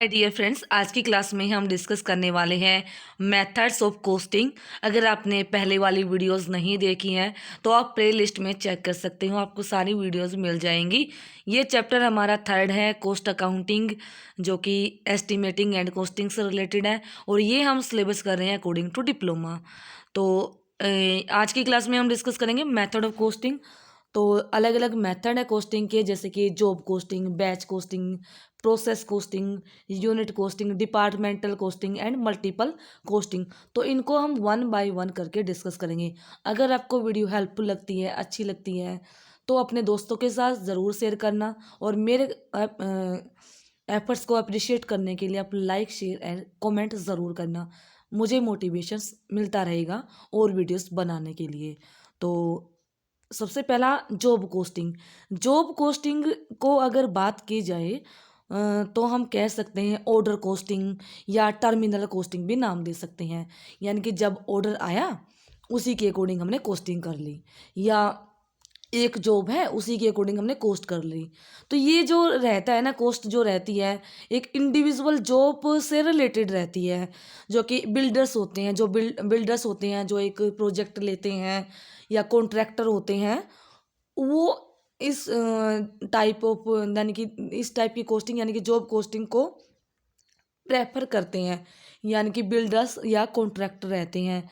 Dear friends, आज की class में हम डिस्कस करने वाले हैं मेथड्स ऑफ कोस्टिंग। अगर आपने पहले वाली वीडियोस नहीं देखी हैं तो आप प्ले लिस्ट में चेक कर सकते हो, आपको सारी वीडियोस मिल जाएंगी। ये चैप्टर हमारा थर्ड है, कॉस्ट अकाउंटिंग, जो कि एस्टिमेटिंग एंड कोस्टिंग से रिलेटेड है, और ये हम सिलेबस कर रहे हैं अकॉर्डिंग टू डिप्लोमा। तो आज की क्लास में हम डिस्कस करेंगे मेथड ऑफ कोस्टिंग। तो अलग अलग मेथड है कोस्टिंग के, जैसे कि job costing, batch costing, process costing, unit costing, departmental costing and multiple costing. तो इनको हम वन बाय वन करके डिस्कस करेंगे। अगर आपको वीडियो हेल्पफुल लगती है, अच्छी लगती है, तो अपने दोस्तों के साथ ज़रूर शेयर करना, और मेरे एफर्ट्स को अप्रिशिएट करने के लिए आप लाइक, शेयर एंड कमेंट ज़रूर करना। मुझे मोटिवेशंस मिलता रहेगा और वीडियोस बनाने के लिए। तो सबसे पहला जॉब कोस्टिंग। जॉब कोस्टिंग को अगर बात की जाए तो हम कह सकते हैं ऑर्डर कोस्टिंग या टर्मिनल कोस्टिंग भी नाम दे सकते हैं। यानी कि जब ऑर्डर आया उसी के अकॉर्डिंग हमने कोस्टिंग कर ली, या एक जॉब है उसी के अकॉर्डिंग हमने कोस्ट कर ली। तो ये जो रहता है ना, कोस्ट जो रहती है एक इंडिविजुअल जॉब से रिलेटेड रहती है। जो कि बिल्डर्स होते हैं, जो बिल्डर्स होते हैं, जो एक प्रोजेक्ट लेते हैं, या कॉन्ट्रैक्टर होते हैं, वो इस टाइप ऑफ यानी कि इस टाइप की कोस्टिंग यानी कि जॉब कोस्टिंग को प्रेफर करते हैं। यानी कि बिल्डर्स या कॉन्ट्रैक्टर रहते हैं,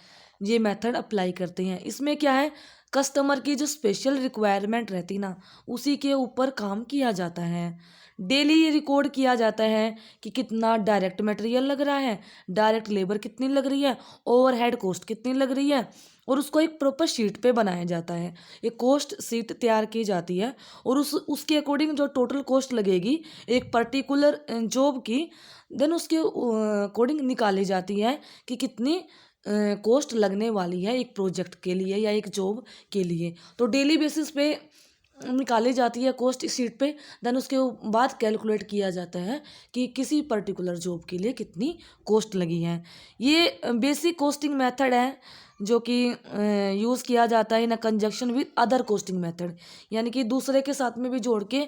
ये मेथड अप्लाई करते हैं। इसमें क्या है, कस्टमर की जो स्पेशल रिक्वायरमेंट रहती ना, उसी के ऊपर काम किया जाता है। डेली रिकॉर्ड किया जाता है कि कितना डायरेक्ट मटेरियल लग रहा है, डायरेक्ट लेबर कितनी लग रही है, ओवरहेड कॉस्ट कितनी लग रही है, और उसको एक प्रॉपर शीट पे बनाया जाता है। एक कॉस्ट शीट तैयार की जाती है, और उसके अकॉर्डिंग जो टोटल कॉस्ट लगेगी एक पर्टिकुलर जॉब की, देन उसके अकॉर्डिंग निकाली जाती है कि कितनी कॉस्ट लगने वाली है एक प्रोजेक्ट के लिए या एक जॉब के लिए। तो डेली बेसिस पे निकाली जाती है कॉस्ट शीट पे, देन उसके बाद कैलकुलेट किया जाता है कि किसी पर्टिकुलर जॉब के लिए कितनी कॉस्ट लगी है। ये बेसिक कॉस्टिंग मेथड है, जो कि यूज़ किया जाता है इन conjunction with other costing method. यानी कि दूसरे के साथ में भी जोड़ के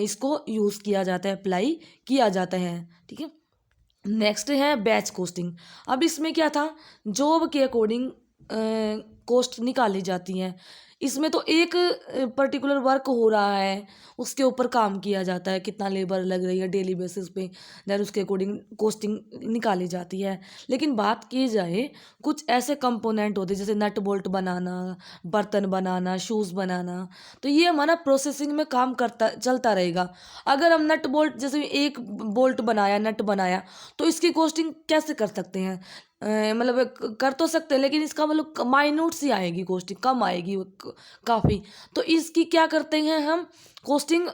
इसको यूज़ किया जाता है, अप्लाई किया जाता है। ठीक है, नेक्स्ट है बैच कोस्टिंग। अब इसमें क्या था, जॉब के अकॉर्डिंग कॉस्ट निकाली जाती हैं। इसमें तो एक पर्टिकुलर वर्क हो रहा है, उसके ऊपर काम किया जाता है, कितना लेबर लग रही है डेली बेसिस पे, देन उसके अकॉर्डिंग कॉस्टिंग निकाली जाती है। लेकिन बात की जाए, कुछ ऐसे कंपोनेंट होते हैं जैसे नट बोल्ट बनाना, बर्तन बनाना, शूज़ बनाना, तो ये हमारा प्रोसेसिंग में काम करता चलता रहेगा। अगर हम नट बोल्ट, जैसे एक बोल्ट बनाया, नट बनाया, तो इसकी कॉस्टिंग कैसे कर सकते हैं, मतलब कर तो सकते हैं, लेकिन इसका मतलब माइन्यूट सी आएगी, कॉस्टिंग कम आएगी काफ़ी। तो इसकी क्या करते हैं हम, कॉस्टिंग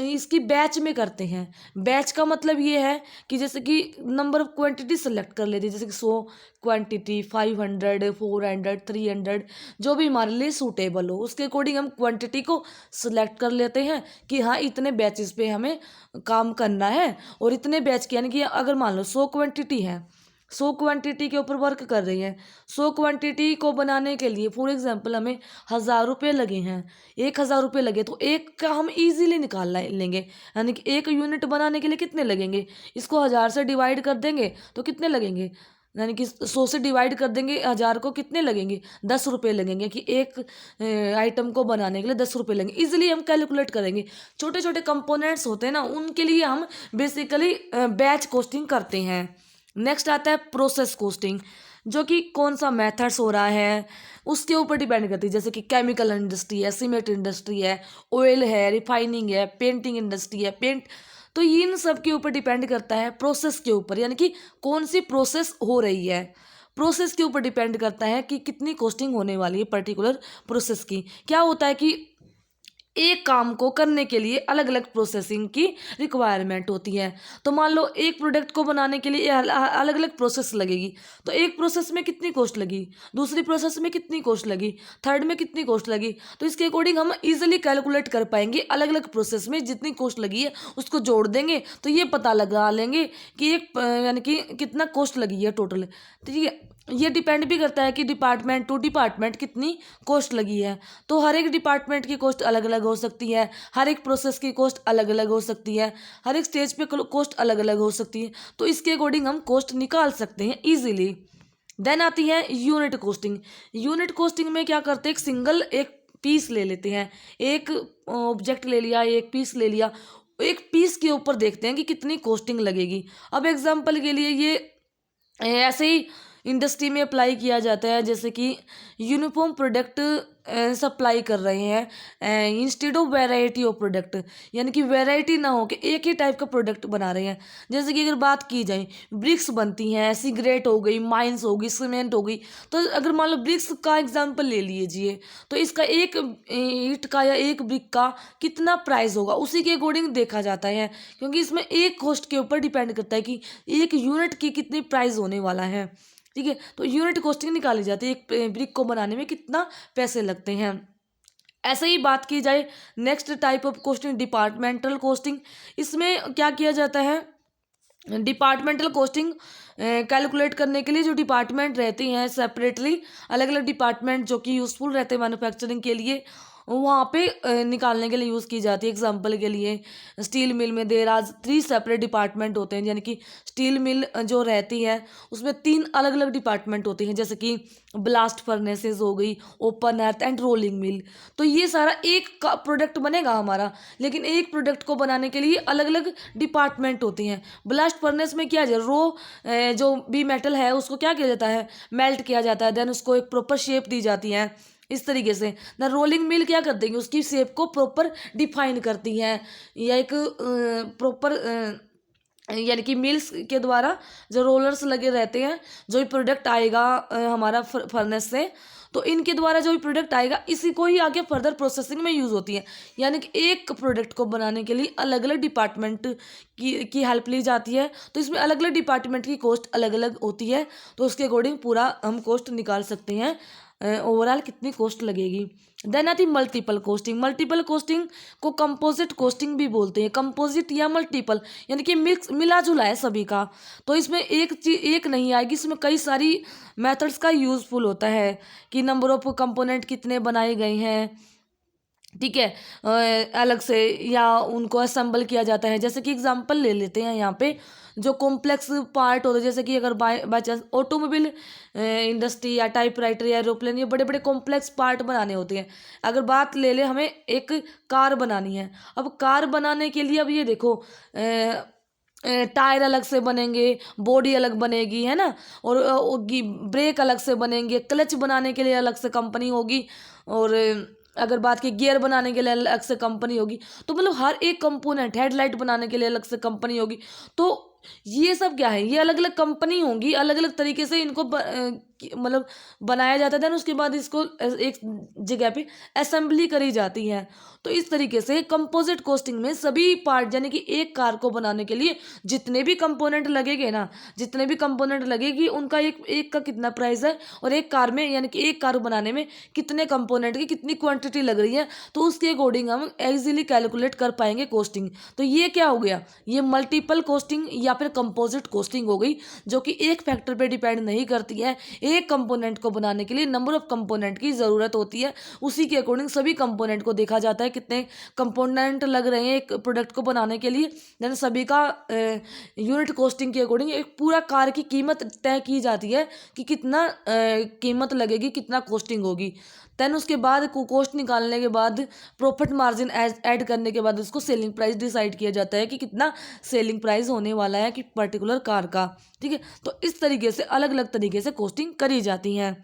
इसकी बैच में करते हैं। बैच का मतलब ये है कि जैसे कि नंबर ऑफ क्वांटिटी सेलेक्ट कर लेते हैं, जैसे कि 100 क्वांटिटी, 500, 400, 300, जो भी हमारे लिए सूटेबल हो, उसके अकॉर्डिंग हम क्वांटिटी को सिलेक्ट कर लेते हैं कि हाँ इतने बैचेस पे हमें काम करना है। और इतने बैच के, यानी कि अगर मान लो 100 क्वांटिटी है, 100 क्वांटिटी के ऊपर वर्क कर रही है, 100 क्वांटिटी को बनाने के लिए फॉर एग्जांपल हमें 1000 रुपये लगे हैं, 1000 रुपये लगे, तो एक का हम इजीली निकाल लेंगे। यानी कि एक यूनिट बनाने के लिए कितने लगेंगे, इसको 1000 से डिवाइड कर देंगे तो कितने लगेंगे, यानी कि 100 से डिवाइड कर देंगे 1000 को, कितने लगेंगे, 10 रुपये लगेंगे, कि एक आइटम को बनाने के लिए 10 रुपये लगेंगे। इजीली हम कैलकुलेट करेंगे। छोटे छोटे कंपोनेंट्स होते हैं ना, उनके लिए हम बेसिकली बैच कॉस्टिंग करते हैं। नेक्स्ट आता है प्रोसेस कोस्टिंग, जो कि कौन सा मेथड्स हो रहा है उसके ऊपर डिपेंड करती है। जैसे कि केमिकल इंडस्ट्री है, सीमेंट इंडस्ट्री है, ऑयल है, रिफाइनिंग है, पेंटिंग इंडस्ट्री है, पेंट, तो इन सब के ऊपर डिपेंड करता है प्रोसेस के ऊपर, यानी कि कौन सी प्रोसेस हो रही है। प्रोसेस के ऊपर डिपेंड करता है कि कितनी कॉस्टिंग होने वाली है पर्टिकुलर प्रोसेस की। क्या होता है कि एक काम को करने के लिए अलग अलग प्रोसेसिंग की रिक्वायरमेंट होती है। तो मान लो एक प्रोडक्ट को बनाने के लिए अलग अलग प्रोसेस लगेगी, तो एक प्रोसेस में कितनी कॉस्ट लगी, दूसरी प्रोसेस में कितनी कॉस्ट लगी, थर्ड में कितनी कॉस्ट लगी। तो इसके अकॉर्डिंग हम इजीली कैलकुलेट कर पाएंगे, अलग अलग प्रोसेस में जितनी कॉस्ट लगी है उसको जोड़ देंगे तो ये पता लगा लेंगे कि एक यानी कि कितना कॉस्ट लगी है टोटल। ठीक है, ये डिपेंड भी करता है कि डिपार्टमेंट टू डिपार्टमेंट कितनी कॉस्ट लगी है। तो हर एक डिपार्टमेंट की कॉस्ट अलग अलग हो सकती है, हर एक प्रोसेस की कॉस्ट अलग अलग हो सकती है, हर एक स्टेज पे कॉस्ट अलग अलग हो सकती है। तो इसके अकॉर्डिंग हम कॉस्ट निकाल सकते हैं ईजिली। देन आती है यूनिट कॉस्टिंग। यूनिट कॉस्टिंग में क्या करते हैं, एक सिंगल एक पीस ले लेते हैं, एक ऑब्जेक्ट ले लिया, एक पीस ले लिया, एक पीस के ऊपर देखते हैं कि कितनी कॉस्टिंग लगेगी। अब एग्जांपल के लिए ये ऐसे ही इंडस्ट्री में अप्लाई किया जाता है, जैसे कि यूनिफॉर्म प्रोडक्ट सप्लाई कर रहे हैं instead of variety of product, यानी कि वैरायटी ना हो कि एक ही टाइप का प्रोडक्ट बना रहे हैं। जैसे कि अगर बात की जाए, ब्रिक्स बनती हैं, सिगरेट हो गई, माइंस हो गई, सीमेंट हो गई। तो अगर मान लो ब्रिक्स का एग्जांपल ले लीजिए, तो इसका एक ईंट का या एक ब्रिक का कितना प्राइस होगा, उसी के अकॉर्डिंग देखा जाता है, क्योंकि इसमें एक कॉस्ट के ऊपर डिपेंड करता है कि एक यूनिट की कितनी प्राइस होने वाला है। ठीक है, तो यूनिट कॉस्टिंग निकाली जाती है, एक ब्रिक को बनाने में कितना पैसे लगते हैं। ऐसे ही बात की जाए next type of costing, departmental costing. इसमें क्या किया जाता है, डिपार्टमेंटल कॉस्टिंग कैलकुलेट करने के लिए जो डिपार्टमेंट रहते हैं सेपरेटली, अलग अलग डिपार्टमेंट जो कि यूज़फुल रहते हैं मैन्युफैक्चरिंग के लिए, वहाँ पे निकालने के लिए यूज़ की जाती है। एग्जांपल के लिए स्टील मिल में देर आज 3 सेपरेट डिपार्टमेंट होते हैं, यानी कि स्टील मिल जो रहती है उसमें 3 अलग अलग डिपार्टमेंट होते हैं, जैसे कि ब्लास्ट फर्नेसेस हो गई, open earth and rolling mill. तो ये सारा एक का प्रोडक्ट बनेगा हमारा, लेकिन एक प्रोडक्ट को बनाने के लिए अलग अलग डिपार्टमेंट होते हैं। ब्लास्ट फर्नेस में क्या है, रो जो भी मेटल है उसको क्या किया जाता है, मेल्ट किया जाता है, देन उसको एक प्रॉपर शेप दी जाती है इस तरीके से। ना रोलिंग मिल क्या कर देंगे, उसकी शेप को प्रॉपर डिफाइन करती है, या एक प्रॉपर यानी कि मिल्स के द्वारा जो रोलर्स लगे रहते हैं, जो भी प्रोडक्ट आएगा हमारा फर्नेस से, तो इनके द्वारा जो भी प्रोडक्ट आएगा इसी को ही आगे फर्दर प्रोसेसिंग में यूज़ होती है। यानी कि एक प्रोडक्ट को बनाने के लिए अलग अलग डिपार्टमेंट की हेल्प ली जाती है। तो इसमें अलग अलग डिपार्टमेंट की कॉस्ट अलग अलग होती है, तो उसके अकॉर्डिंग पूरा हम कॉस्ट निकाल सकते हैं ओवरऑल कितनी कॉस्ट लगेगी। देन आती मल्टीपल कॉस्टिंग। मल्टीपल कॉस्टिंग को कंपोजिट कॉस्टिंग भी बोलते हैं। कंपोजिट या मल्टीपल यानी कि मिक्स मिला जुला है सभी का, तो इसमें एक चीज एक नहीं आएगी, इसमें कई सारी मेथड्स का यूजफुल होता है कि नंबर ऑफ कंपोनेंट कितने बनाए गए हैं, ठीक है, अलग से या उनको असेंबल किया जाता है। जैसे कि एग्जांपल ले लेते हैं यहाँ पे, जो कॉम्प्लेक्स पार्ट होते हैं, जैसे कि अगर बाय चांस ऑटोमोबाइल इंडस्ट्री या टाइपराइटर या एरोप्लेन, ये बड़े बड़े कॉम्प्लेक्स पार्ट बनाने होते हैं। अगर बात ले ले, हमें एक कार बनानी है, अब कार बनाने के लिए अब ये देखो टायर अलग से बनेंगे, बॉडी अलग बनेगी, है ना, और ब्रेक अलग से बनेंगे, क्लच बनाने के लिए अलग से कंपनी होगी, और अगर बात की गियर बनाने के लिए अलग से कंपनी होगी। तो मतलब हर एक कंपोनेंट, हेडलाइट बनाने के लिए अलग से कंपनी होगी। तो ये सब क्या है, ये अलग अलग कंपनी होंगी, अलग अलग तरीके से इनको मतलब बनाया जाता है, देन उसके बाद इसको एक जगह पे असेंबली करी जाती है। तो इस तरीके से कंपोजिट कॉस्टिंग में सभी पार्ट, यानी कि एक कार को बनाने के लिए जितने भी कंपोनेंट लगेंगे ना, जितने भी कंपोनेंट लगेगी उनका एक एक का कितना प्राइस है, और एक कार में यानी कि एक कार बनाने में कितने कंपोनेंट की कितनी क्वांटिटी लग रही है, तो उसके अकॉर्डिंग हम इजीली कैलकुलेट कर पाएंगे कॉस्टिंग। तो ये क्या हो गया, ये मल्टीपल कॉस्टिंग या फिर कंपोजिट कॉस्टिंग हो गई, जो कि एक फैक्टर पे डिपेंड नहीं करती है। एक कंपोनेंट को बनाने के लिए नंबर ऑफ कंपोनेंट की ज़रूरत होती है, उसी के अकॉर्डिंग सभी कंपोनेंट को देखा जाता है कितने कंपोनेंट लग रहे हैं एक प्रोडक्ट को बनाने के लिए, देन सभी का यूनिट कॉस्टिंग के अकॉर्डिंग एक पूरा कार की कीमत तय की जाती है कि कितना कीमत लगेगी, कितना कॉस्टिंग होगी। देन उसके बाद कॉस्ट निकालने के बाद प्रॉफिट मार्जिन ऐड करने के बाद उसको सेलिंग प्राइस डिसाइड किया जाता है कि कितना सेलिंग प्राइस होने वाला है कि पर्टिकुलर कार का। ठीक है, तो इस तरीके से अलग अलग तरीके से कॉस्टिंग करी जाती हैं।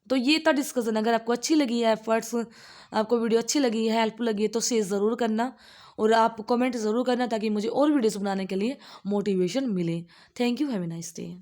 तो ये था डिस्कशन। अगर आपको अच्छी लगी है एफर्ट्स, आपको वीडियो अच्छी लगी है, हेल्प लगी है, तो शेयर ज़रूर करना, और आप कमेंट ज़रूर करना, ताकि मुझे और वीडियोस बनाने के लिए मोटिवेशन मिले। Thank you, have a nice day.